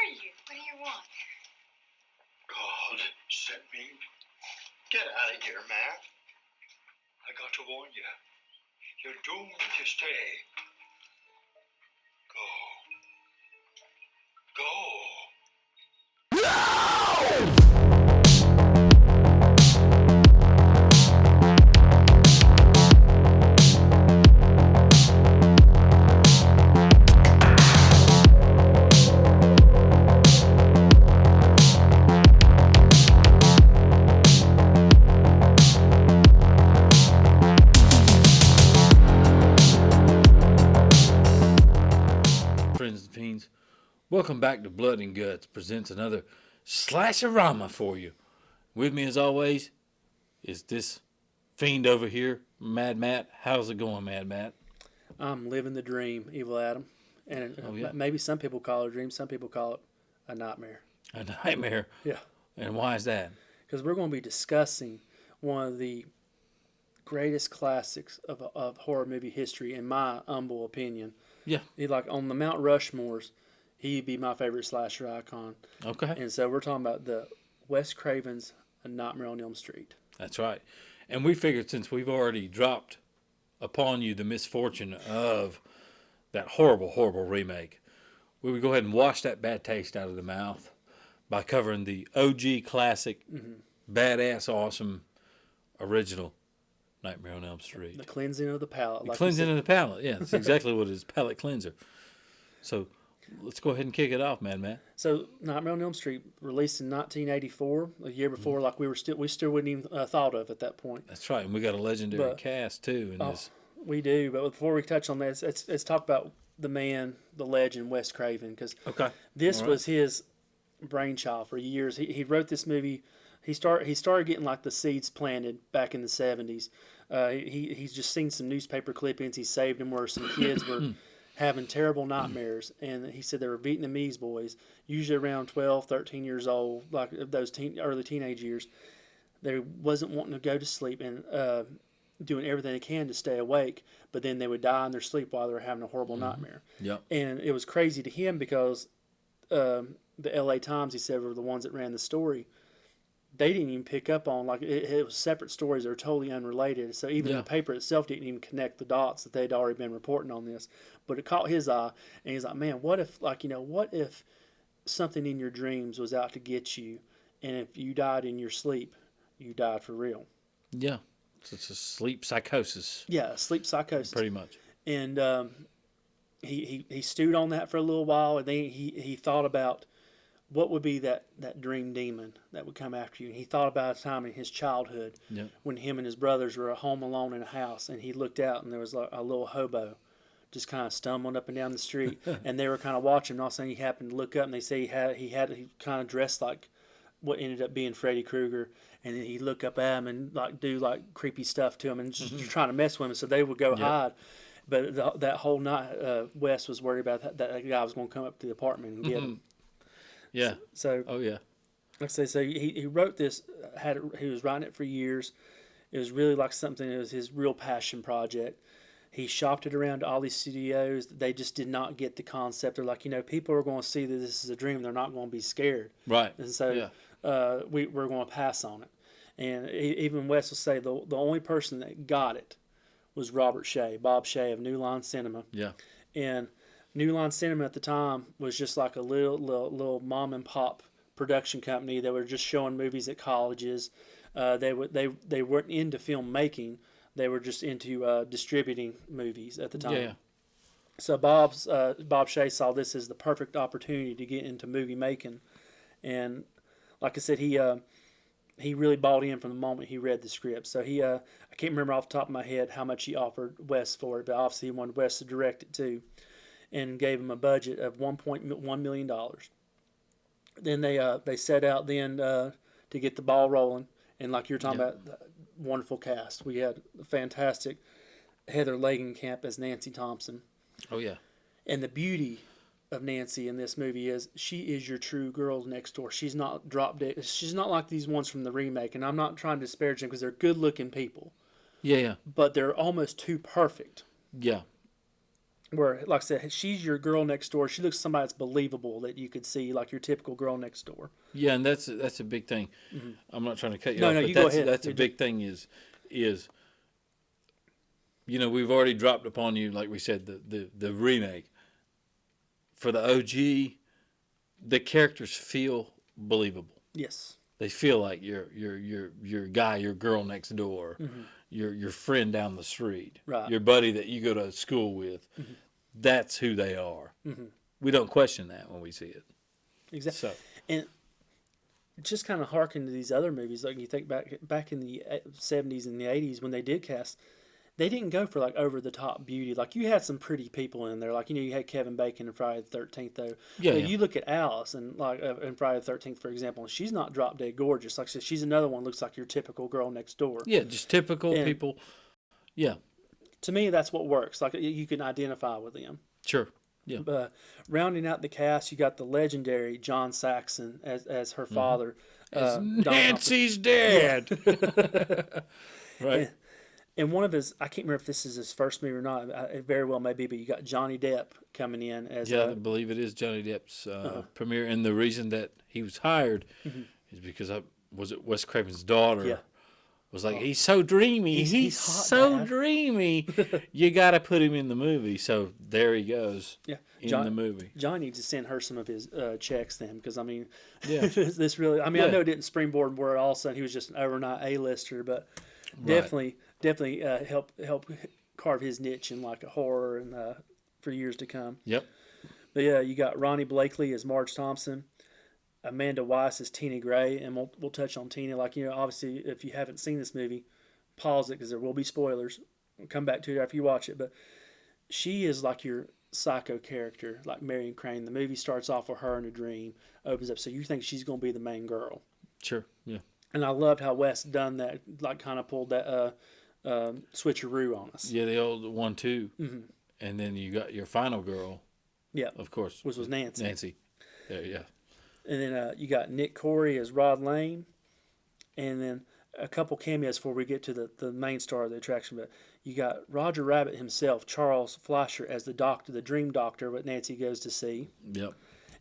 are you? What do you want? God sent me. Get out of here, man. I got to warn you. You're doomed to stay. Go. Friends and fiends, welcome back to Blood and Guts presents another SlashOrama for you. With me as always is this fiend over here, Mad Matt. How's it going, Mad Matt? I'm living the dream, Evil Adam. And maybe some people call it a dream, some people call it a nightmare. A nightmare? Yeah. And why is that? Because we're going to be discussing one of the greatest classics of horror movie history, in my humble opinion. Yeah. Like on the Mount Rushmores, he'd be my favorite slasher icon. Okay. And so we're talking about the Wes Craven's A Nightmare on Elm Street. That's right. And we figured since we've already dropped upon you the misfortune of that horrible, horrible remake, we would go ahead and wash that bad taste out of the mouth by covering the OG classic, badass, awesome, original Nightmare on Elm Street. The cleansing of the palate. The cleansing of the palate. Yeah, that's exactly what it is. Palate cleanser. So let's go ahead and kick it off, man. So Nightmare on Elm Street, released in 1984, a year before, like we still wouldn't even thought of at that point. That's right, and we got a legendary cast too in this. We do, but before we touch on this, let's talk about the man, the legend, Wes Craven, because this was his brainchild for years. He wrote this movie. He started getting like the seeds planted back in the 70s. He's just seen some newspaper clippings. He saved them where some kids were having terrible nightmares. And he said they were Vietnamese boys, usually around 12, 13 years old, like those early teenage years. They wasn't wanting to go to sleep and doing everything they can to stay awake, but then they would die in their sleep while they were having a horrible nightmare. Yep. And it was crazy to him because the LA Times, he said, were the ones that ran the story. They didn't even pick up on, like, it was separate stories that were totally unrelated. So even the paper itself didn't even connect the dots that they'd already been reporting on this. But it caught his eye, and he's like, man, what if something in your dreams was out to get you, and if you died in your sleep, you died for real? Yeah. It's a sleep psychosis. Yeah, sleep psychosis. Pretty much. And he stewed on that for a little while, and then he thought about what would be that dream demon that would come after you. And he thought about a time in his childhood when him and his brothers were home alone in a house, and he looked out and there was a little hobo just kind of stumbling up and down the street, and they were kind of watching. And all of a sudden he happened to look up, and they say he kind of dressed like what ended up being Freddy Krueger, and then he'd look up at him and like do like creepy stuff to him, and just trying to mess with him. So they would go hide. But that whole night, Wes was worried about that guy was going to come up to the apartment and get him. Yeah. So yeah. Like I say, so he wrote this. He was writing it for years. It was really like something. It was his real passion project. He shopped it around to all these studios. They just did not get the concept. They're like, people are going to see that this is a dream. They're not going to be scared. Right. And so we're going to pass on it. And even Wes will say the only person that got it was Bob Shea of New Line Cinema. Yeah. And New Line Cinema at the time was just like a little mom and pop production company that were just showing movies at colleges. They weren't into filmmaking. They were just into distributing movies at the time. Yeah. So Bob Shea saw this as the perfect opportunity to get into movie making, and like I said, he really bought in from the moment he read the script. So I can't remember off the top of my head how much he offered Wes for it, but obviously he wanted Wes to direct it too, and gave him a budget of $1.1 million. Then they set out then to get the ball rolling, and like you're talking about, wonderful cast. We had a fantastic Heather Langenkamp as Nancy Thompson. Oh yeah. And the beauty of Nancy in this movie is she is your true girl next door. She's not drop dead. She's not like these ones from the remake, and I'm not trying to disparage them because they're good looking people. Yeah. But they're almost too perfect. Yeah. where, like I said, she's your girl next door. She looks somebody that's believable that you could see, like your typical girl next door. Yeah, and that's a big thing. I'm not trying to cut you No, off, no, but you go ahead. that's a big thing is we've already dropped upon you, like we said, the remake. For the OG, the characters feel believable. Yes. They feel like your guy, your girl next door, your friend down the street, Right. your buddy that you go to school with. That's who they are. We don't question that when we see it. Exactly. So, And just kind of harken to these other movies, like you think back in the 70s and the 80s when they did cast, they didn't go for like over the top beauty. Like you had some pretty people in there, like you had Kevin Bacon in Friday the 13th, though. yeah, But yeah. you look at Alice and like in Friday the 13th, for example, and she's not drop dead gorgeous. Like I said, she's another one looks like your typical girl next door. Yeah, just typical And people. Yeah, to me, that's what works. Like you can identify with them. sure. Yeah. Rounding out the cast, you got the legendary John Saxon as her father. Nancy's dead. Right. And one of his, I can't remember if this is his first movie or not. It very well may be, but you got Johnny Depp coming in as Yeah, I believe it is Johnny Depp's premiere, and the reason that he was hired is because was it Wes Craven's daughter? Yeah. Was like, he's so dreamy. He's hot, so Dad. dreamy. You got to put him in the movie. So there he goes. Yeah, in the movie. John needs to send her some of his checks then, because I mean, Yeah. this really. I mean, I Yeah. know it didn't springboard where all of a sudden he was just an overnight A-lister, but Right. definitely help carve his niche in like a horror and for years to come. Yep. But yeah, you got Ronnie Blakely as Marge Thompson, Amanda Weiss as Tina Gray, and we'll touch on Tina. Like, obviously, if you haven't seen this movie, pause it because there will be spoilers. We'll come back to it after you watch it. But she is like your psycho character, like Marion Crane. The movie starts off with her in a dream, opens up, so you think she's going to be the main girl. Sure. Yeah. And I loved how Wes done that, like kind of pulled that switcheroo on us. Yeah, the old 1-2. And then you got your final girl. Yeah, Of course. which was Nancy. Nancy. Yeah. And then you got Nick Corey as Rod Lane. And then a couple cameos before we get to the main star of the attraction. But you got Roger Rabbit himself, Charles Fleischer, as the doctor, the dream doctor, what Nancy goes to see. Yep.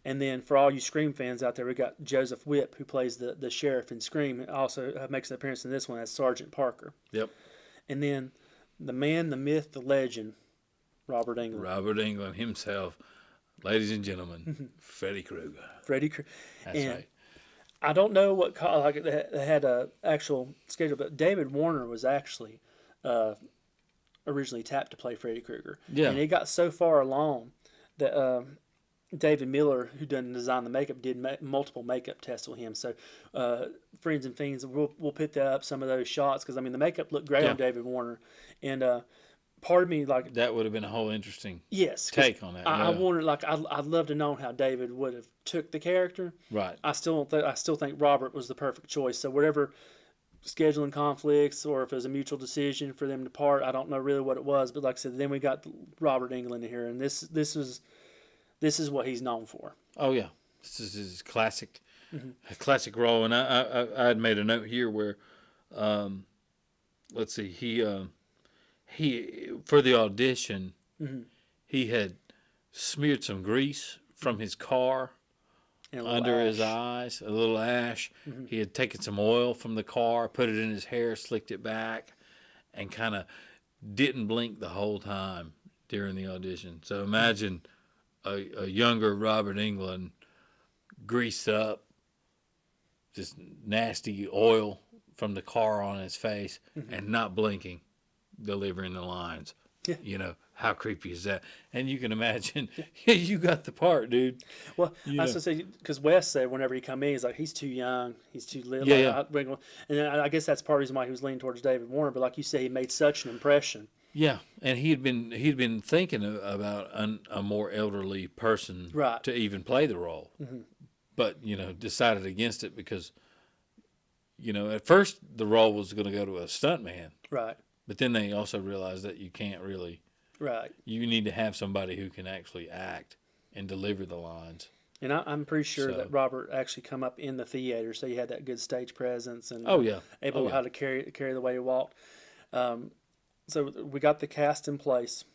And then for all you Scream fans out there, we got Joseph Whipp, who plays the sheriff in Scream, and also makes an appearance in this one as Sergeant Parker. Yep. And then the man, the myth, the legend, Robert Englund. Robert Englund himself. Ladies and gentlemen, Freddy Krueger. Freddy Krueger. That's And right. I don't know what like they had a actual schedule, but David Warner was actually originally tapped to play Freddy Krueger. Yeah. And it got so far along that David Miller, who done design the makeup, did multiple makeup tests with him. So Friends and Fiends, we'll put that up some of those shots because I mean the makeup looked great Yeah. on David Warner, and part of me like That would have been a whole interesting yes 'cause take on that. I yeah. wondered like I'd love to know how David would have took the character. Right. I still think Robert was the perfect choice. So whatever scheduling conflicts or if it was a mutual decision for them to part, I don't know really what it was. But like I said, then we got Robert Englund in here, and this is what he's known for. Oh yeah, this is his classic, a classic role. And I had made a note here where, let's see, he for the audition, he had smeared some grease from his car And a little under his ash. eyes, a little ash. He had taken some oil from the car, put it in his hair, slicked it back, and kind of didn't blink the whole time during the audition. So imagine a younger Robert Englund, greased up, just nasty oil from the car on his face, and not blinking, delivering the lines. Yeah. You know, how creepy is that? And you can imagine, you got the part, dude. Well, You I was know. gonna say because Wes said whenever he come in, he's like he's too young, he's too little. Yeah, And then I guess that's part of the reason why he was leaning towards David Warner. But like you say, he made such an impression. Yeah, and he'd been thinking about a more elderly person Right. to even play the role, but decided against it because at first the role was going to go to a stuntman, Right. but then they also realized that you can't really. Right. You need to have somebody who can actually act and deliver the lines. And I'm pretty sure So- that Robert actually come up in the theater, so he had that good stage presence and Oh yeah, able Oh, yeah. how to carry the way he walked. So we got the cast in place.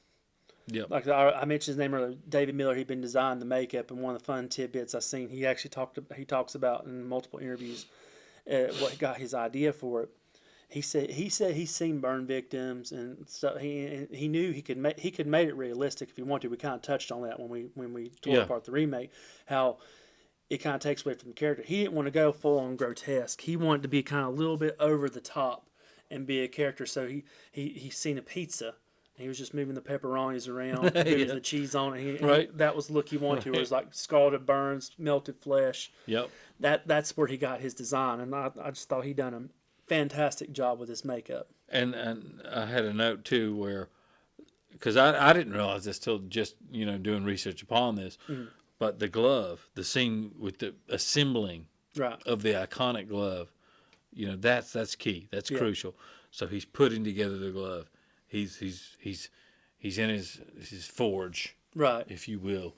Yep. Like I mentioned his name earlier, David Miller. He'd been designing the makeup, and one of the fun tidbits I seen, he talks about in multiple interviews what got his idea for it. He said he's seen burn victims and stuff. He knew he could make it realistic if he wanted to. We kind of touched on that when we tore apart the remake, how it kind of takes away from the character. He didn't want to go full on grotesque. He wanted to be kind of a little bit over the top and be a character. So he seen a pizza. He was just moving the pepperonis around, moving the cheese on it. That was the look he wanted to. It was like scalded burns, melted flesh. Yep. That's where he got his design, and I just thought he done a fantastic job with his makeup. And I had a note too where, because I didn't realize this till just doing research upon this, but the glove, the scene with the assembling of the iconic glove, that's key. That's crucial. So he's putting together the glove. He's in his forge, if you will,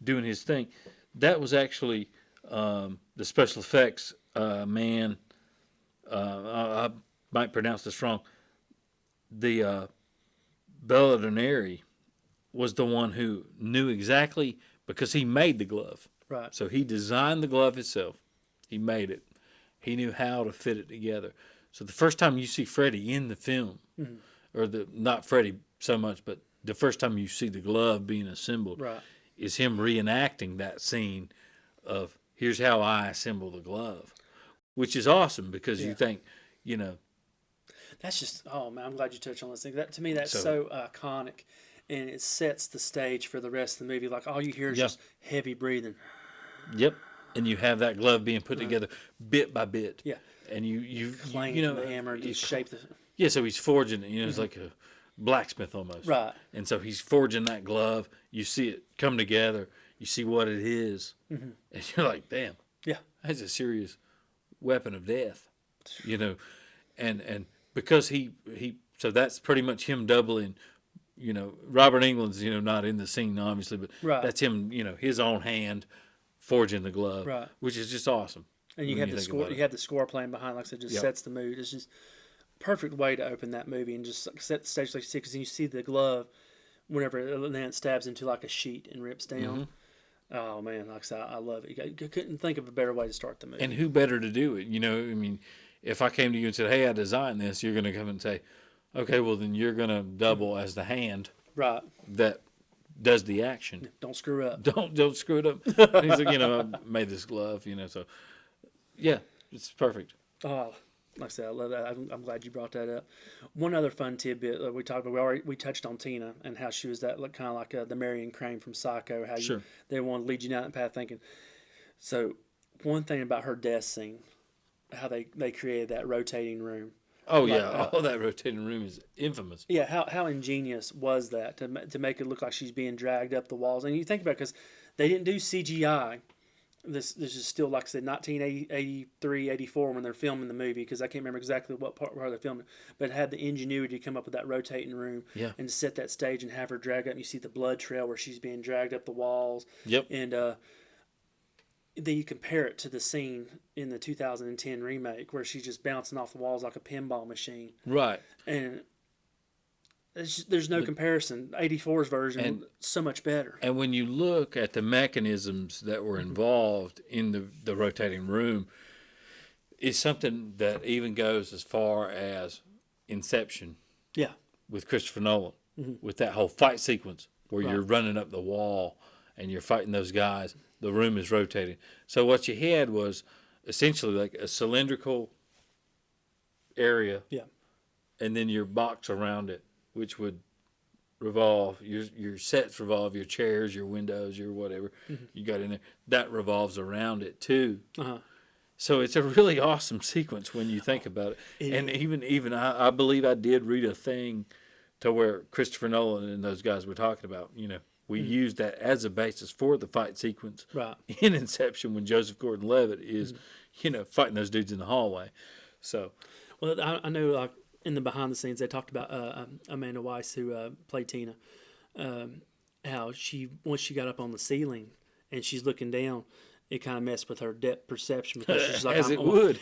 doing his thing. That was actually the special effects man. I might pronounce this wrong. The Belladonneri was the one who knew exactly, because he made the glove. Right. So he designed the glove itself. He made it. He knew how to fit it together. So the first time you see Freddy in the film, or not Freddy so much, but the first time you see the glove being assembled, is him reenacting that scene of, here's how I assemble the glove, which is awesome because you think, That's just, oh man, I'm glad you touched on this thing. That to me, that's so iconic, and it sets the stage for the rest of the movie. Like all you hear is just heavy breathing. Yep, and you have that glove being put together bit by bit. Yeah, and you the hammer to shape the. Yeah, so he's forging it. It's like a blacksmith almost. Right. And so he's forging that glove. You see it come together. You see what it is, and you're like, damn. Yeah, that's a serious weapon of death. And because he so that's pretty much him doubling. Robert Englund's not in the scene obviously, but that's him. His own hand forging the glove, which is just awesome. And you have the score. You have the score playing behind, like I said, just sets the mood. It's just perfect way to open that movie and just set the stage, like you said, because you see the glove whenever it stabs into like a sheet and rips down. Oh man, like I said, I love it. You couldn't think of a better way to start the movie. And who better to do it? If I came to you and said, "Hey, I designed this," you're going to come and say, "Okay, well then you're going to double as the hand that does the action. Don't screw up. Don't screw it up." And he's like, I made this glove, so yeah, it's perfect. Oh, like I said, I love that. I'm glad you brought that up. One other fun tidbit that we talked about, we touched on Tina and how she was that kind of like the Marion Crane from Psycho. How they want to lead you down that path thinking. So one thing about her death scene, how they created that rotating room. Oh yeah, that rotating room is infamous. Yeah, how ingenious was that to make it look like she's being dragged up the walls? And you think about it, because they didn't do CGI. This is still, like I said, 1983, 84 when they're filming the movie, because I can't remember exactly what part where they're filming it, but it had the ingenuity to come up with that rotating room and to set that stage and have her drag up. And you see the blood trail where she's being dragged up the walls. Yep. And then you compare it to the scene in the 2010 remake where she's just bouncing off the walls like a pinball machine. Right. And there's no comparison. 84's version so much better. And when you look at the mechanisms that were involved in the rotating room, it's something that even goes as far as Inception. Yeah. With Christopher Nolan, with that whole fight sequence where you're running up the wall and you're fighting those guys. The room is rotating. So what you had was essentially like a cylindrical area. Yeah. And then your box around it, which would revolve. Your sets revolve, your chairs, your windows, your whatever you got in there. That revolves around it too. So it's a really awesome sequence when you think about it. And even I believe I did read a thing to where Christopher Nolan and those guys were talking about, we used that as a basis for the fight sequence in Inception when Joseph Gordon-Levitt is, fighting those dudes in the hallway. So, well, I know like in the behind the scenes they talked about Amanda Weiss who played Tina, how once she got up on the ceiling and she's looking down, it kind of messed with her depth perception because she's like, As it would.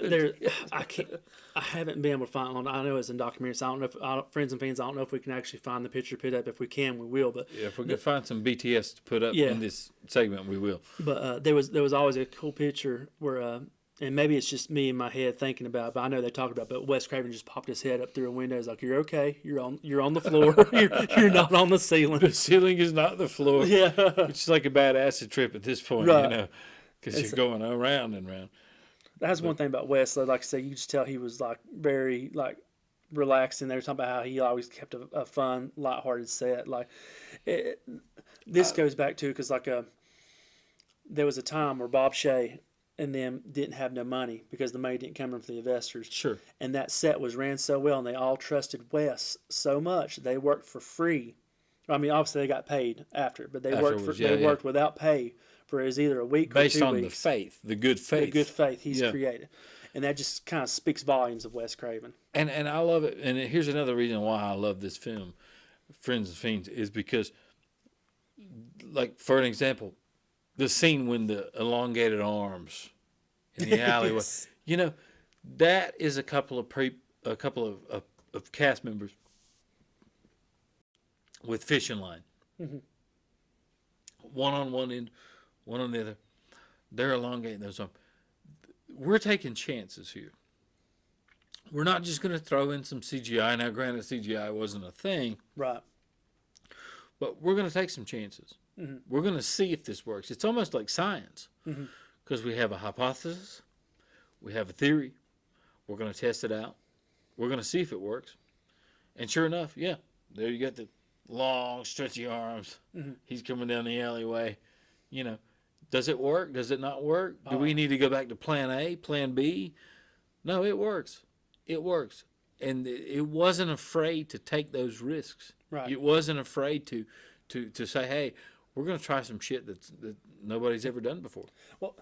There, I haven't been able to find one. I know it's in documentaries. I don't know if Friends and Fiends. I don't know if we can actually find the picture put up. If we can, we will. But Yeah, if we can find some BTS to put up in this segment, we will. But there was always a cool picture where, and maybe it's just me in my head thinking about it, but I know they talked about it, but Wes Craven just popped his head up through a window. He's like, "You're okay. You're on the floor. you're not on the ceiling. The ceiling is not the floor." Yeah. It's like a bad acid trip at this point, Right. you know, because you're going around and around. That's one thing about Wes. Like I say, you just tell he was like very like relaxed in there. Talking about how he always kept a fun, lighthearted set. Like this goes back to because there was a time where Bob Shea and them didn't have no money because the money didn't come in from the investors. Sure. And that set was ran so well, and they all trusted Wes so much they worked for free. I mean, obviously they got paid after, but they worked without pay for either a week or 2 weeks. Based on the faith, the good faith. The good faith he's created. And that just kind of speaks volumes of Wes Craven. And I love it. And here's another reason why I love this film, Friends and Fiends, is because, like, for an example, the scene when the elongated arms in the alleyway, Yes. you know, that is a couple of cast members with fishing line, one on one end, one on the other. They're elongating those arms. We're taking chances here. We're not just going to throw in some CGI. Now, granted, CGI wasn't a thing, Right. but we're going to take some chances. We're going to see if this works. It's almost like science because we have a hypothesis, we have a theory, we're going to test it out, we're going to see if it works. And sure enough, yeah, there you got the long, stretchy arms. He's coming down the alleyway. You know, does it work? Does it not work? Do we need to go back to plan A, plan B? No, it works. It works. And it wasn't afraid to take those risks. Right. It wasn't afraid to say, hey, we're going to try some shit that nobody's ever done before. Well,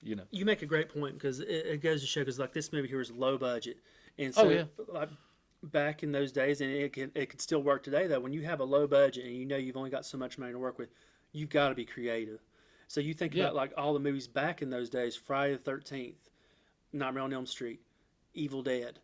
you know, you make a great point because it goes to show because like this movie here is low budget, and so like back in those days, and it could still work today though. When you have a low budget and you know you've only got so much money to work with, you've got to be creative. So you think about like all the movies back in those days: Friday the 13th, Nightmare on Elm Street, Evil Dead.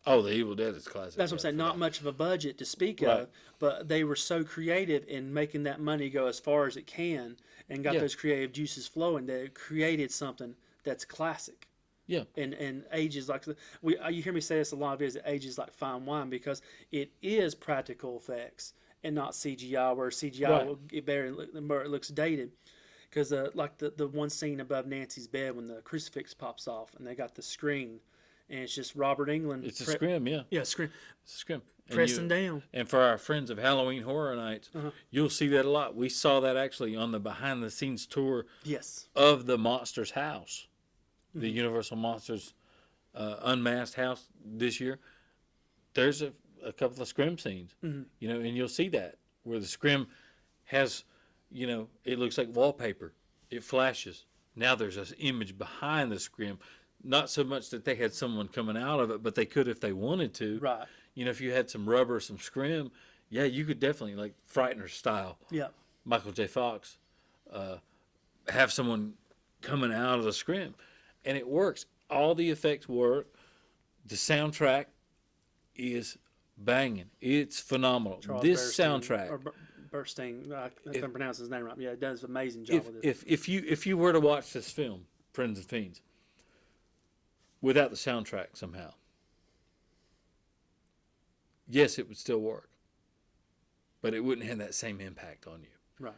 Oh, The Evil Dead is classic. That's what I'm saying. Not much of a budget to speak of, but they were so creative in making that money go as far as it can and got those creative juices flowing that it created something that's classic. Yeah. And ages like you hear me say this a lot of years. It ages like fine wine because it is practical effects and not CGI. Where CGI will get better and it looks dated. Because like the one scene above Nancy's bed when the crucifix pops off and they got the screen. And it's just Robert Englund. It's a scrim, yeah. Yeah, scrim. It's a scrim. Pressing down. And for our friends of Halloween Horror Nights, you'll see that a lot. We saw that actually on the behind-the-scenes tour of the Monsters house, the Universal Monsters Unmasked house this year. There's a couple of scrim scenes, you know, and you'll see that where the scrim has, you know, it looks like wallpaper. It flashes. Now there's an image behind the scrim. Not so much that they had someone coming out of it, but they could if they wanted to. Right. You know, if you had some rubber, some scrim, yeah, you could definitely, like Frightener style. Yeah. Michael J. Fox, have someone coming out of the scrim. And it works. All the effects work. The soundtrack is banging. It's phenomenal. This soundtrack. Or Burstein, I can't pronounce his name right. Yeah, it does an amazing job with it. If you were to watch this film, Friends and Fiends, without the soundtrack somehow, yes, it would still work, but it wouldn't have that same impact on you. Right.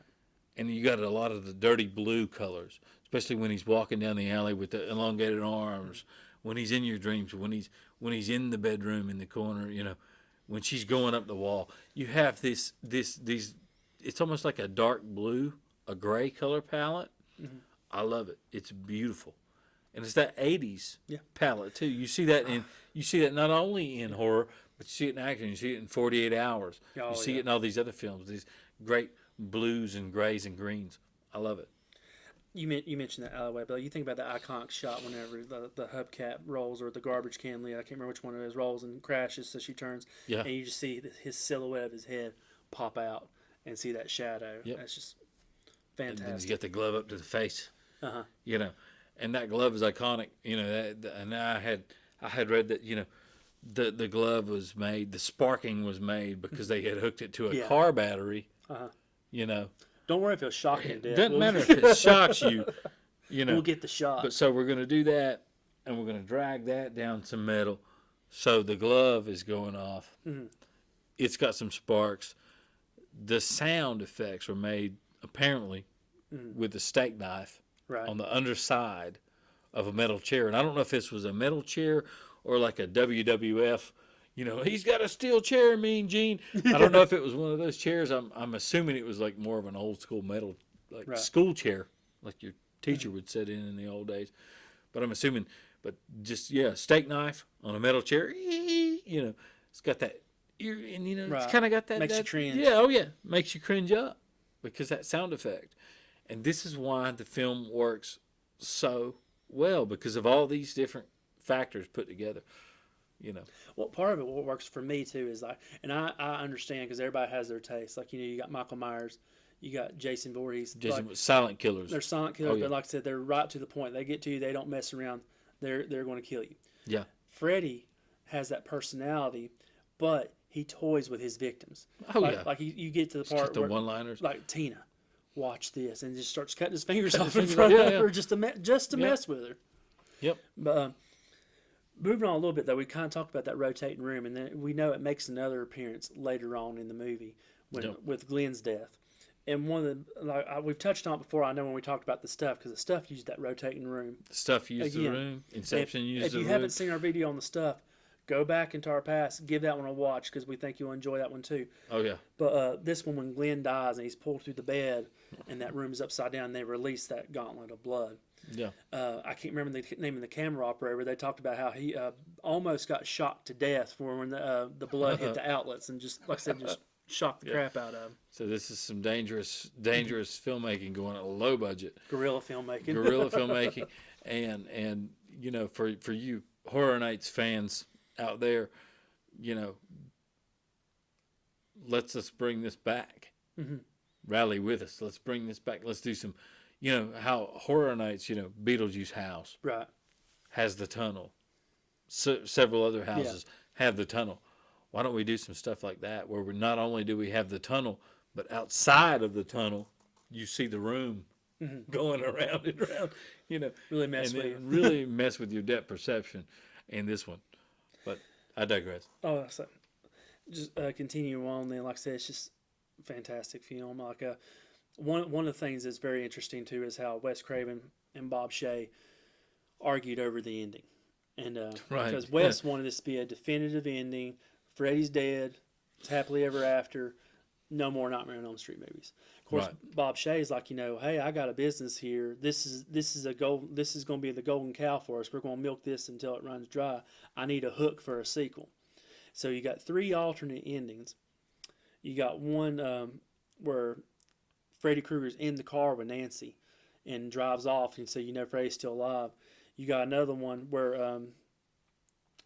And you got a lot of the dirty blue colors, especially when he's walking down the alley with the elongated arms, when he's in your dreams, when he's in the bedroom in the corner, you know, when she's going up the wall. You have these it's almost like a dark blue, a gray color palette. I love it. It's beautiful. And it's that 80s palette too. You see that not only in horror, but you see it in action. You see it in 48 Hours. You see it in all these other films. These great blues and grays and greens. I love it. You mentioned that alleyway, but you think about the iconic shot whenever the hubcap rolls or the garbage can lid. I can't remember which one it is. Rolls and crashes, so she turns. Yeah. And you just see his silhouette of his head pop out and see that shadow. Yep. That's just fantastic. And then he's got the glove up to the face. Uh-huh. You know, and that glove is iconic. You know, and I had read that, you know, the glove was made, the sparking was made because they had hooked it to a Yeah. car battery. Uh-huh. You know, Don't worry if it'll shock you to it death. doesn't matter if it shocks you. You know, We'll get the shot. but so we're going to do that, and we're going to drag that down some metal. So the glove is going off. Mm-hmm. It's got some sparks. The sound effects were made apparently with a steak knife Right. on the underside of a metal chair. And I don't know if this was a metal chair or like a WWF. You know, he's got a steel chair, Mean Gene. I don't know if it was one of those chairs. I'm assuming it was like more of an old school metal, like Right. school chair, like your teacher would sit in the old days. But I'm assuming, but just, yeah, steak knife on a metal chair. You know, it's got that ear, and, you know, Right. it's kind of got that. Makes you that, cringe. Yeah, oh yeah, makes you cringe up because that sound effect. And this is why the film works so well, because of all these different factors put together. You know, Well, part of it, what works for me too, is like, and I understand because everybody has their taste. Like, you know, you got Michael Myers, you got Jason Voorhees. Jason Like, was silent killers. they're silent killers, Oh, yeah. but like I said, they're right to the point. They get to you, they don't mess around. They're going to kill you. Yeah. Freddy has that personality, but he toys with his victims. Oh like, yeah. Like you get to the It's got part the where, one-liners. like, Tina, watch this, and just starts cutting his fingers Cut off his in fingers front off, of yeah, her yeah. just to Yep. mess with her. Yep. But moving on a little bit, though, we kind of talked about that rotating room, and then we know it makes another appearance later on in the movie with Glenn's death. And one of the, like we've touched on it before, I know when we talked about the stuff, because the stuff used that rotating room. The stuff used the Again, room. Inception used If the you room. haven't seen our video on the stuff, go back into our past, give that one a watch, because we think you'll enjoy that one too. Oh yeah. But this one, when Glenn dies and he's pulled through the bed, and that room is upside down, they release that gauntlet of blood. Yeah. I can't remember the name of the camera operator. They talked about how he almost got shocked to death when the blood hit the outlets, and just, like I said, just shocked the crap out of him. So this is some dangerous filmmaking going on at a low budget. Guerrilla filmmaking. Guerrilla filmmaking, and you know, for you Horror Nights fans out there, you know, let's bring this back. Mm-hmm. Rally with us. Let's bring this back. Let's do some, you know, how Horror Nights, you know, Beetlejuice house Right. has the tunnel. Several other houses have the tunnel. Why don't we do some stuff like that where we not only do we have the tunnel, but outside of the tunnel, you see the room going around and around, you know, Really mess and with it you. really mess with your depth perception in this one. But I digress. Oh, so just continue on then. Like I said, it's just a fantastic film. Like one of the things that's very interesting too is how Wes Craven and Bob Shea argued over the ending, and Right. because Wes wanted this to be a definitive ending. Freddy's dead. It's happily ever after. No more Nightmare on Elm Street movies. Of course, Right. Bob Shea's like, you know, hey, I got a business here. This is a gold. This is going to be the golden cow for us. We're going to milk this until it runs dry. I need a hook for a sequel. So you got 3 alternate endings. You got one where Freddy Krueger's in the car with Nancy and drives off, and so you know Freddy's still alive. You got another one where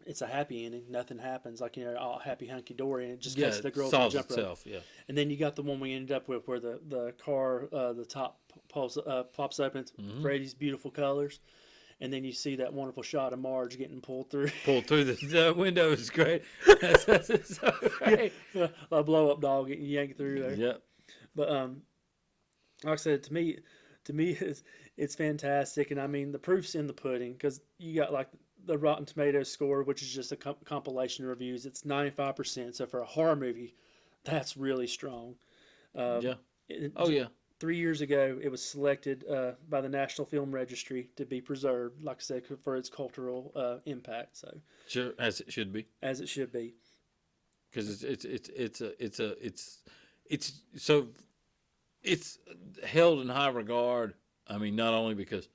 it's a happy ending. Nothing happens, like, you know, all happy hunky dory, and it just gets the girl to solves jump rope. itself. Yeah. And then you got the one we ended up with where the car, the top pops open, Freddy's beautiful colors. And then you see that wonderful shot of Marge getting pulled through. Pulled through the window is great. That's so great. A blow up dog getting yanked through there. Yep. But like I said, to me, it's fantastic. And I mean, the proof's in the pudding, because you got like the Rotten Tomatoes score, which is just a compilation of reviews. It's 95%. So for a horror movie, that's really strong. Yeah. Oh yeah. 3 years ago, it was selected by the National Film Registry to be preserved, like I said, for its cultural impact. So, Sure, as it should be. as it should be. Because it's held in high regard. I mean, not only because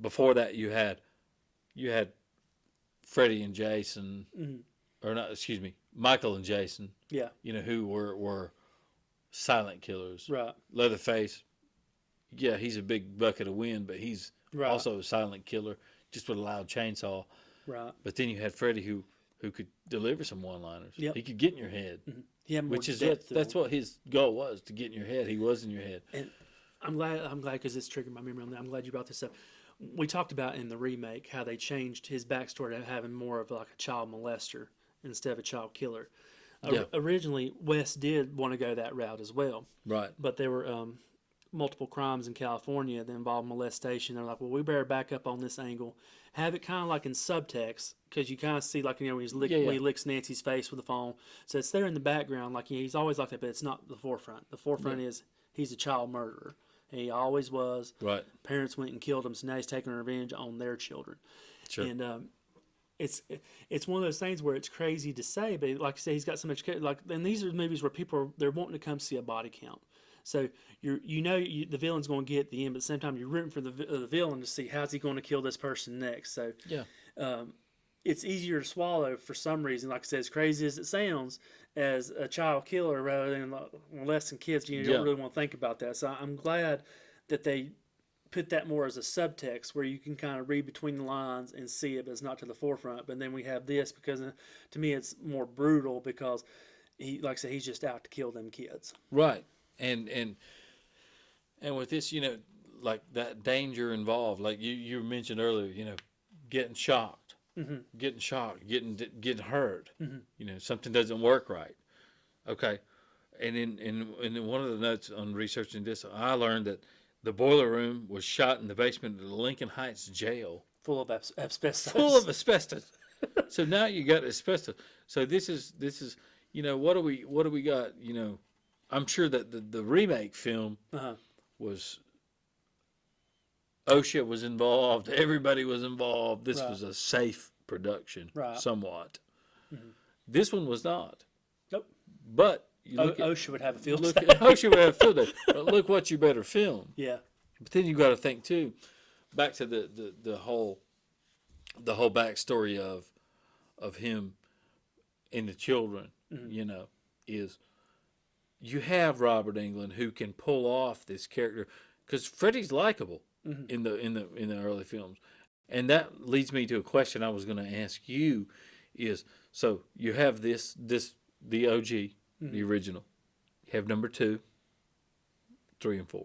before that you had Freddie and Jason, or not, excuse me, Michael and Jason. Yeah. You know, who were silent killers. Right. Leatherface, yeah, he's a big bucket of wind, but he's Right. also a silent killer, just with a loud chainsaw. Right. But then you had Freddie who could deliver some one-liners. Yep. He could get in your head, He had more which is depth to that's him. what his goal was, to get in your head. He was in your head. And I'm glad because it's triggered my memory on that. I'm glad you brought this up. We talked about in the remake how they changed his backstory to having more of like a child molester instead of a child killer. Yeah. Originally, Wes did want to go that route as well, Right. but there were multiple crimes in California that involved molestation. They're like, well, we better back up on this angle, have it kind of like in subtext, because you kind of see like when he licks Nancy's face with the phone, so it's there in the background, like he's always like that, but it's not the forefront. The forefront is he's a child murderer. He always was. Right. Parents went and killed him, so now he's taking revenge on their children. Sure. And it's one of those things where it's crazy to say, but like I say, he's got so much like. And these are movies where they're wanting to come see a body count. So the villain's going to get at the end, but at the same time you're rooting for the villain to see how's he going to kill this person next. So it's easier to swallow for some reason. Like I said, as crazy as it sounds, as a child killer rather than molesting kids, you don't really want to think about that. So I'm glad that they put that more as a subtext where you can kind of read between the lines and see it, but it's not to the forefront. But then we have this because to me it's more brutal because like I said, he's just out to kill them kids. Right. And with this, like that danger involved, like you mentioned earlier, getting shocked, getting hurt, something doesn't work right. Okay. And in one of the notes on researching this, I learned that the boiler room was shot in the basement of the Lincoln Heights jail. Full of asbestos. Full of asbestos. So now you got asbestos. So this is what do we got, I'm sure that the remake film was OSHA was involved. Everybody was involved. This was a safe production, somewhat. Mm-hmm. This one was not. Nope. But OSHA would have a field day. OSHA would have a field day. But look what you better film. Yeah. But then you got to think too, back to the whole backstory of him and the children. Is you have Robert Englund who can pull off this character because Freddy's likable in the early films, and that leads me to a question I was going to ask you: is so you have the OG, the original, you have number 2, 3, and 4,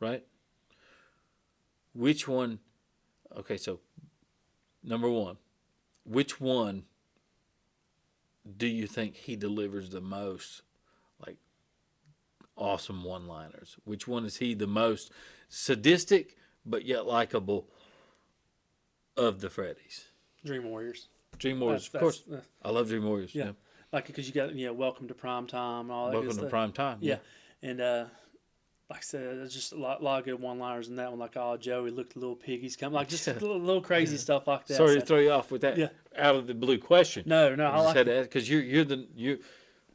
right? Which one? Okay, so number 1, which one do you think he delivers the most? Like awesome one-liners. Which one is he the most sadistic but yet likable of the Freddys? Dream Warriors. Dream Warriors, of course. I love Dream Warriors. Yeah, like because you got Welcome to Prime Time and all that. Welcome to Prime Time. Yeah, and like I said, there's just a lot of good one-liners in that one. Like, oh, Joey looked a little piggies come. Like just little crazy stuff like that. Sorry to throw you off with that out of the blue question. No, I like it because you're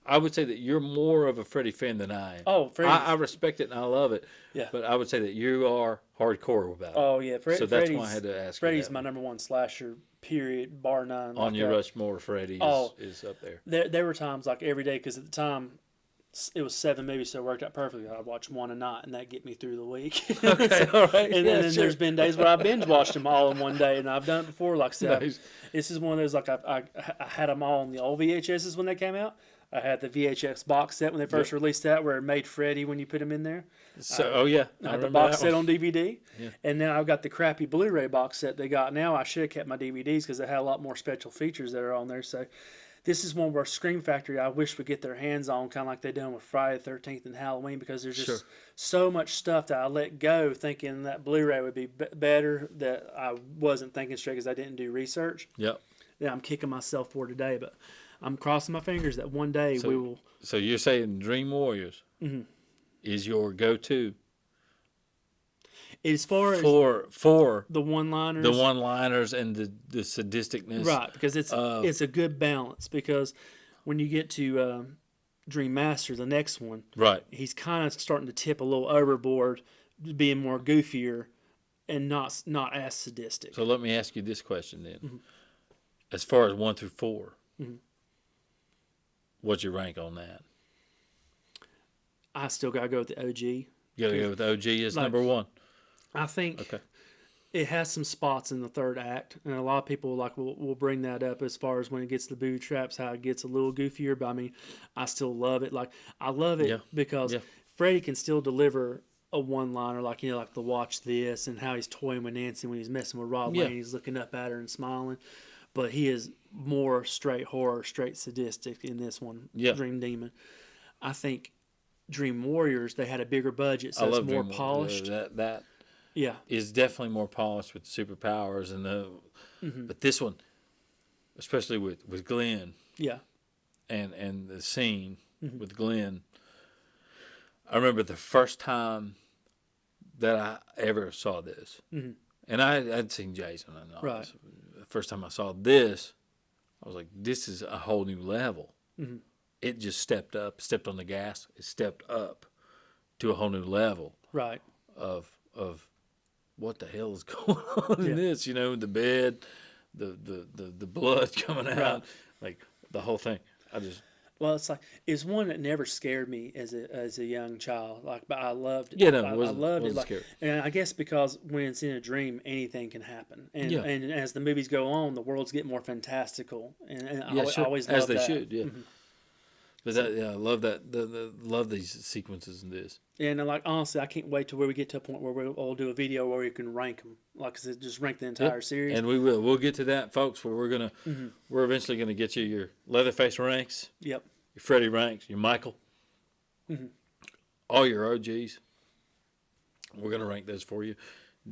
I would say that you're more of a Freddy fan than I am. Oh, Freddy! I respect it and I love it. Yeah. But I would say that you are hardcore about it. Oh yeah, so that's why I had to ask. Freddy's my number 1 slasher. Period. Bar none. On your Rushmore, Freddy is up there. There were times like every day because at the time it was 7 movies, so it worked out perfectly. I'd watch one a night, and that get me through the week. Okay, all right. And then there's been days where I binge watched them all in one day, and I've done it before. Like I said, Nice. This is one of those like I had them all on the old VHSs when they came out. I had the VHS box set when they first released that, where it made Freddy when you put him in there. So, I had the box set on DVD, Yeah. and now I've got the crappy Blu-ray box set they got now. I should have kept my DVDs because they had a lot more special features that are on there. So this is one where Scream Factory I wish would get their hands on, kind of like they done with Friday the 13th and Halloween, because there's just so much stuff that I let go thinking that Blu-ray would be better that I wasn't thinking straight because I didn't do research. Yep. That I'm kicking myself for today, but I'm crossing my fingers that one day we will. So you're saying Dream Warriors is your go-to? As far as for the one-liners, and the sadisticness, right? Because it's a good balance. Because when you get to Dream Master, the next one, right, he's kind of starting to tip a little overboard, being more goofier and not as sadistic. So let me ask you this question then: as far as 1 through 4, what's your rank on that? I still gotta go with the OG. You gotta go with the OG as number 1. I think it has some spots in the third act, and a lot of people will bring that up as far as when it gets to the booby traps, how it gets a little goofier. But I mean, I still love it. Like I love it because Freddy can still deliver a one-liner, like like the watch this, and how he's toying with Nancy when he's messing with Rod Yeah. Lane. He's looking up at her and smiling. But he is more straight horror, straight sadistic in this one. Yeah. Dream Demon. I think Dream Warriors, they had a bigger budget, so I it's love more Dream Warrior. polished. That Yeah. is definitely more polished with superpowers but this one, especially with Glenn Yeah. and the scene with Glenn. I remember the first time that I ever saw this, and I'd seen Jason. I know. Right. The first time I saw this, I was like, "This is a whole new level." It just stepped on the gas. It stepped up to a whole new level Right. of what the hell is going on in this? The bed, the blood coming out, Right. like the whole thing. Well, it's one that never scared me as a young child. Like, but I loved it. Yeah, no, I wasn't loved it. Like, scary. and I guess because when it's in a dream, anything can happen. And Yeah. and as the movies go on, the worlds get more fantastical. And Yeah, I sure. always As loved they that. should. Yeah. But I love that. Love these sequences in this. And like honestly, I can't wait till where we get to a point where we'll do a video where we can rank them. Like I said, just rank the entire series. And we will. We'll get to that, folks. Where we're eventually gonna get you your Leatherface ranks, Yep. your Freddy ranks, your Michael, all your OGs. We're gonna rank those for you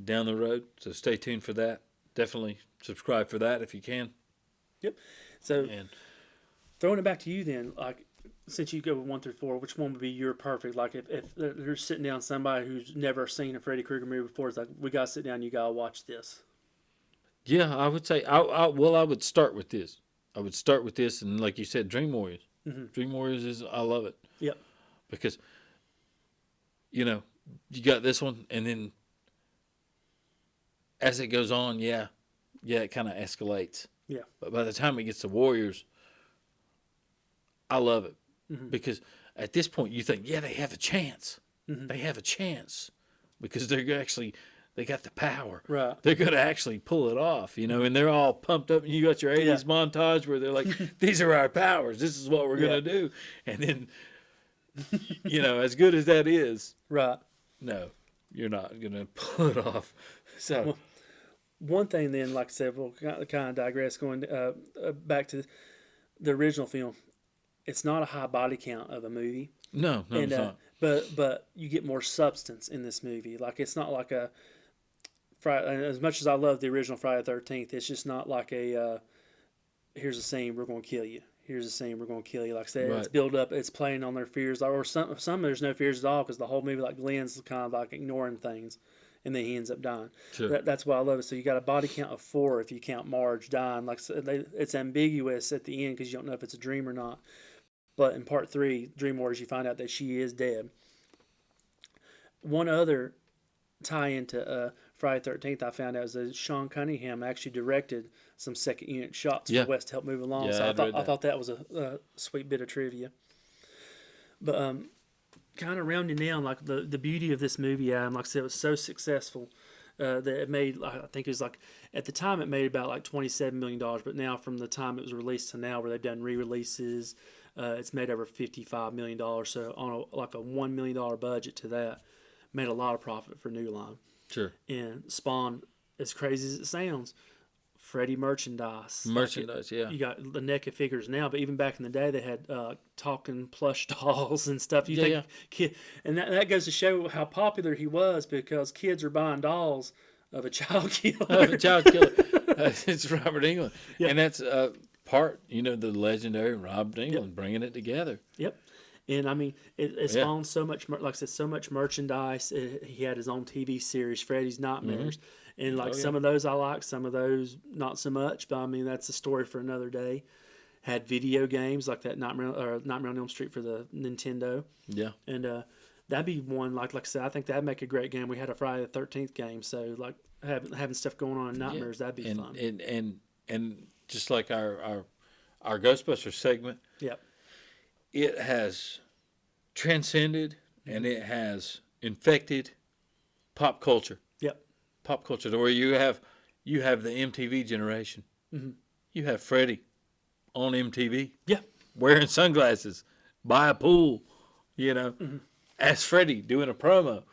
down the road. So stay tuned for that. Definitely subscribe for that if you can. Yep. So And throwing it back to you then, like since you go 1 through 4, which one would be your perfect? Like if they're sitting down somebody who's never seen a Freddy Krueger movie before, it's like we gotta sit down, you gotta watch this. yeah, I would say I would start with this. I would start with this, and like you said, Dream Warriors. Dream Warriors I love it. Yep. Because you got this one, and then as it goes on, it kind of escalates. Yeah. But by the time it gets to Warriors, I love it because at this point you think, they have a chance. They have a chance because they got the power. Right. They're going to actually pull it off, and they're all pumped up. And you got your 80s montage where they're like, these are our powers. This is what we're going to do. And then, as good as that is, Right. no, you're not going to pull it off. So, one thing then, like I said, we'll kind of digress going back to the original film. It's not a high body count of a movie. no, it's not. But you get more substance in this movie. Like it's not like a Friday. As much as I love the original Friday the 13th, it's just not like a here's a scene, we're going to kill you. Here's a scene, we're going to kill you. Like I said, Right. it's built up. It's playing on their fears, or some there's no fears at all because the whole movie, like Glenn's kind of like ignoring things, and then he ends up dying. Sure. That's why I love it. So you got a body count of 4 if you count Marge dying. Like so it's ambiguous at the end because you don't know if it's a dream or not. But in part 3, Dream Warriors, you find out that she is dead. One other tie into Friday the 13th I found out is that Sean Cunningham actually directed some second unit shots for West to help move along. Yeah, So I I thought that was a sweet bit of trivia. But kind of rounding down, like the beauty of this movie, Adam, like I said, it was so successful that it made, I think it was like, at the time it made about like $27 million, but now from the time it was released to now where they've done re-releases, it's made over $55 million. So on a $1 million budget to that, made a lot of profit for New Line. Sure. And spawned, as crazy as it sounds, Freddy merchandise. Merchandise, yeah. You got the NECA figures now, but even back in the day, they had talking plush dolls and stuff. And that goes to show how popular he was because kids are buying dolls of a child killer. Of a child killer. It's Robert Englund. Yeah. And that's part, the legendary Robert Englund bringing it together. Yep. And I mean, it spawned so much, like I said, so much merchandise. He had his own TV series, Freddy's Nightmares. And some of those I like, some of those not so much. But I mean, that's a story for another day. Had video games like that Nightmare on Elm Street for the Nintendo. Yeah. And that'd be one, like I said, I think that'd make a great game. We had a Friday the 13th game. So like having stuff going on in Nightmares, that'd be fun. And just like our Ghostbusters segment. Yep. It has transcended and it has infected pop culture. Yep. Pop culture, where you have the MTV generation. You have Freddie on MTV. Yeah. Wearing sunglasses by a pool, as Freddie doing a promo.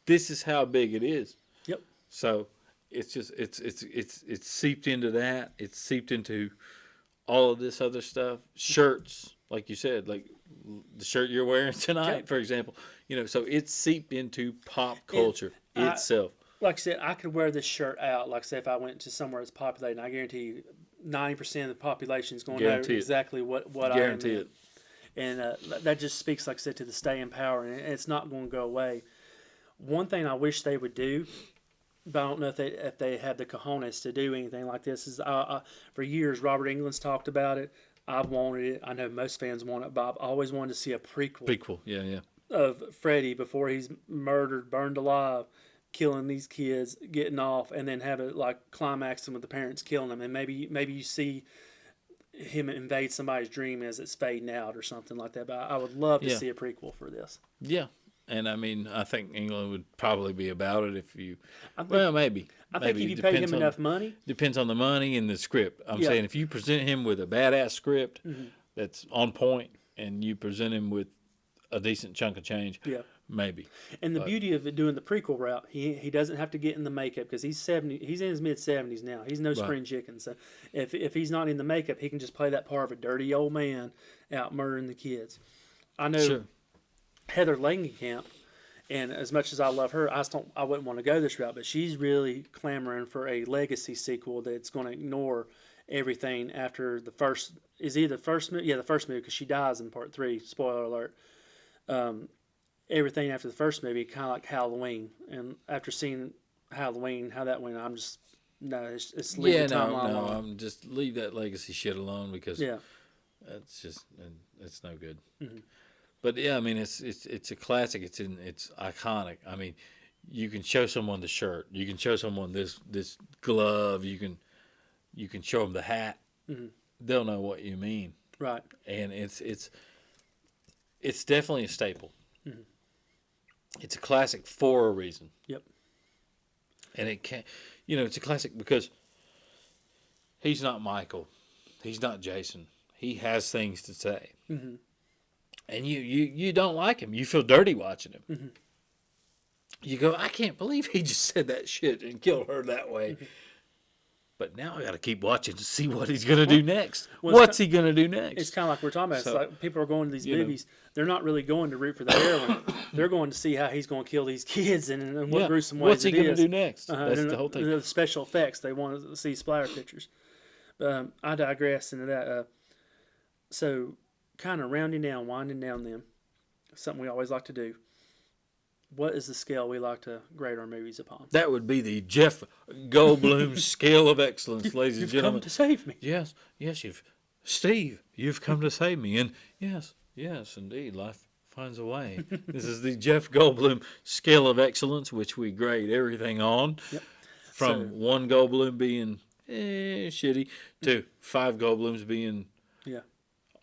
this is how big it is. Yep. So it's just it's seeped into that. It's seeped into all of this other stuff. Shirts, like you said, like the shirt you're wearing tonight, Yep. for example. So it's seeped into pop And culture I, itself. like I said, I could wear this shirt out. Like I said, if I went to somewhere that's populated, I guarantee you, 90% of the population is going to know Guarantee it. exactly what I Guarantee am in. it. And that just speaks, like I said, to the staying power, and it's not going to go away. One thing I wish they would do, but I don't know if they have the cojones to do anything like this, is for years Robert England's talked about it. I've wanted it. I know most fans want it, but I've always wanted to see a prequel Prequel, yeah. of Freddy before he's murdered, burned alive, killing these kids, getting off, and then have it like climaxing with the parents killing them, and maybe you see him invade somebody's dream as it's fading out or something like that. But I would love to Yeah. see a prequel for this. Yeah. And I mean, I think England would probably be about it if you. I think, Well, maybe. I think maybe. if you pay him enough money, Depends on the money and the script. I'm Yeah. saying if you present him with a badass script Mm-hmm. that's on point, and you present him with a decent chunk of change, yeah. maybe. And the beauty of it doing the prequel route, he doesn't have to get in the makeup because he's 70. He's in his mid-70s now. He's no spring chicken. So if he's not in the makeup, he can just play that part of a dirty old man out murdering the kids. I know Sure. Heather Langenkamp, and as much as I love her, I wouldn't want to go this route, but she's really clamoring for a legacy sequel that's going to ignore everything after the first the first movie because she dies in part 3. Spoiler alert. Everything after the first movie, kind of like Halloween. And after seeing Halloween, how that went, I'm just it's leave Yeah, the no. timeline alone. I'm just leave that legacy shit alone because Yeah, it's just it's no good. Mm-hmm. But yeah, I mean it's a classic. It's iconic. I mean, you can show someone the shirt. You can show someone this glove. You can show them the hat. Mm-hmm. They'll know what you mean. right. And it's definitely a staple. Mm-hmm. It's a classic for a reason. Yep. And it can't, it's a classic because he's not Michael, he's not Jason. He has things to say, Mm-hmm. and you don't like him. You feel dirty watching him. Mm-hmm. You go, I can't believe he just said that shit and killed her that way. Mm-hmm. But now I got to keep watching to see what he's going to do next. Well, What's he going to do next? It's kind of like we're talking about. So, It's like people are going to these you know. movies. They're not really going to root for the heroine. They're going to see how he's going to kill these kids and what gruesome ways What's he going to do next? That's and the whole thing. The special effects. They want to see splatter pictures. But I digress into that. So, kind of winding down them. Something we always like to do. What is the scale we like to grade our movies upon? That would be the Jeff Goldblum scale of excellence, ladies and You've gentlemen. come to save me. Yes, you've come to save me. And yes, indeed, life finds a way. This is the Jeff Goldblum scale of excellence, which we grade everything on. Yep. From So- 1 Goldblum being shitty to 5 Goldblums being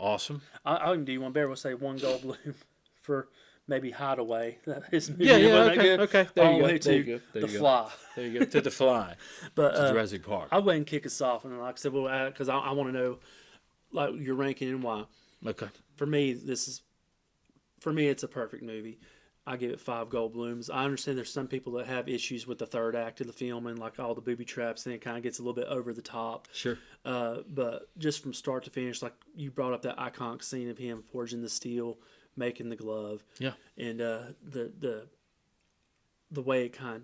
awesome. I can do one better. We'll say 1 Goldblum for maybe Hideaway. His movie Yeah, wasn't that good. okay. There All you the go. way There you to go. There The you go. Fly. There you go. To The Fly. But To Jurassic Park. I'll go ahead and kick us off, and like I said, because I want to know like your ranking and why. Okay. For me, it's a perfect movie. I give it 5 Goldblums. I understand there's some people that have issues with the third act of the film and like all the booby traps, and it kind of gets a little bit over the top. Sure. But just from start to finish, like you brought up that iconic scene of him forging the steel, making the glove. Yeah. And the way it kind of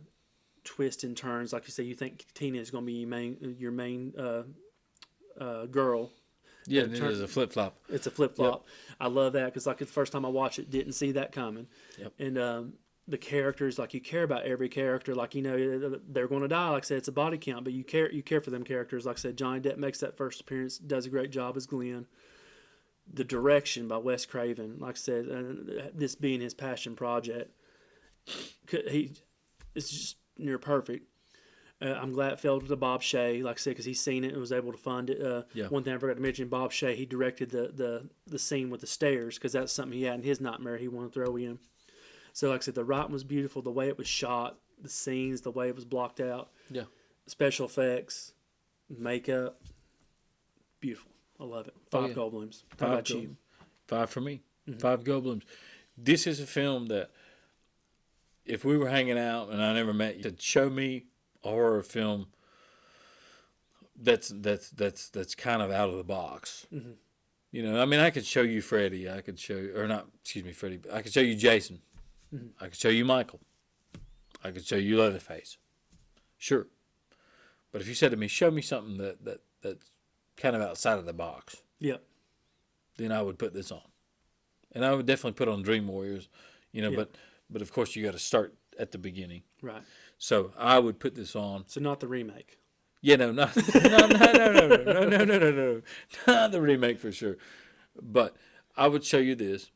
twists and turns, like you say, you think Tina is going to be your main girl. Yeah, it is a flip flop. It's a flip flop. Yep. I love that because like the first time I watched it, didn't see that coming. Yep. And the characters, like you care about every character, like they're going to die. Like I said, it's a body count, but you care for them characters. Like I said, Johnny Depp makes that first appearance, does a great job as Glenn. The direction by Wes Craven, like I said, this being his passion project, it's just near perfect. I'm glad it fell to Bob Shea, like I said, because he's seen it and was able to fund it. One thing I forgot to mention, Bob Shea, he directed the scene with the stairs because that's something he had in his nightmare he wanted to throw in. So like I said, the writing was beautiful, the way it was shot, the scenes, the way it was blocked out. Yeah. Special effects, makeup, beautiful. I love it. 5 Goldblums. How about you? 5 for me. 5 Goldblums. This is a film that if we were hanging out and I never met you, to show me a horror film that's kind of out of the box. Mm-hmm. You know, I mean, I could show you Freddy. I could show you, or not, excuse me, Freddy. But I could show you Jason. Mm-hmm. I could show you Michael. I could show you Leatherface. Sure. But if you said to me, show me something that's kind of outside of the box, Yep. then I would put this on. And I would definitely put on Dream Warriors, you know, Yep. but of course you got to start at the beginning. Right. So I would put this on. So not the remake. Yeah, no, not no, not the remake for sure. But I would show you this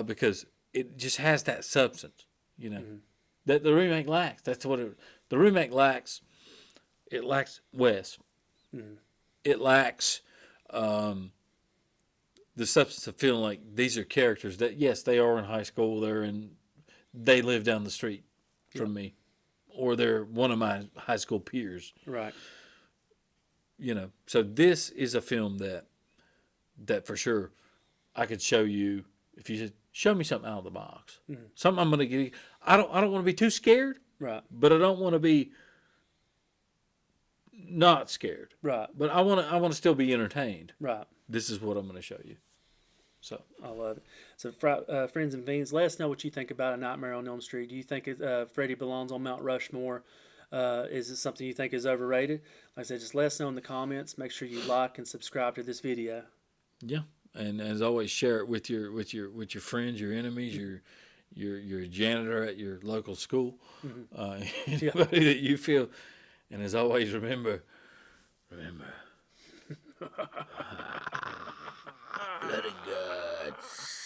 because it just has that substance, you know, that the remake lacks. That's what the remake lacks. It lacks Wes. It lacks the substance of feeling like these are characters that, yes, they are in high school. They live down the street from me, or they're one of my high school peers. Right. You know, so this is a film that for sure I could show you if you said, show me something out of the box. Something I'm gonna get. I don't want to be too scared. Right. But I don't want to be not scared. Right. But I want to still be entertained. Right. This is what I'm going to show you. So I love it. So, friends and fiends, let us know what you think about A Nightmare on Elm Street. Do you think Freddy belongs on Mount Rushmore? Is it something you think is overrated? Like I said, just let us know in the comments. Make sure you like and subscribe to this video. yeah, and as always, share it with your friends, your enemies, your janitor at your local school, anybody that you feel. And as always, remember, blood and guts.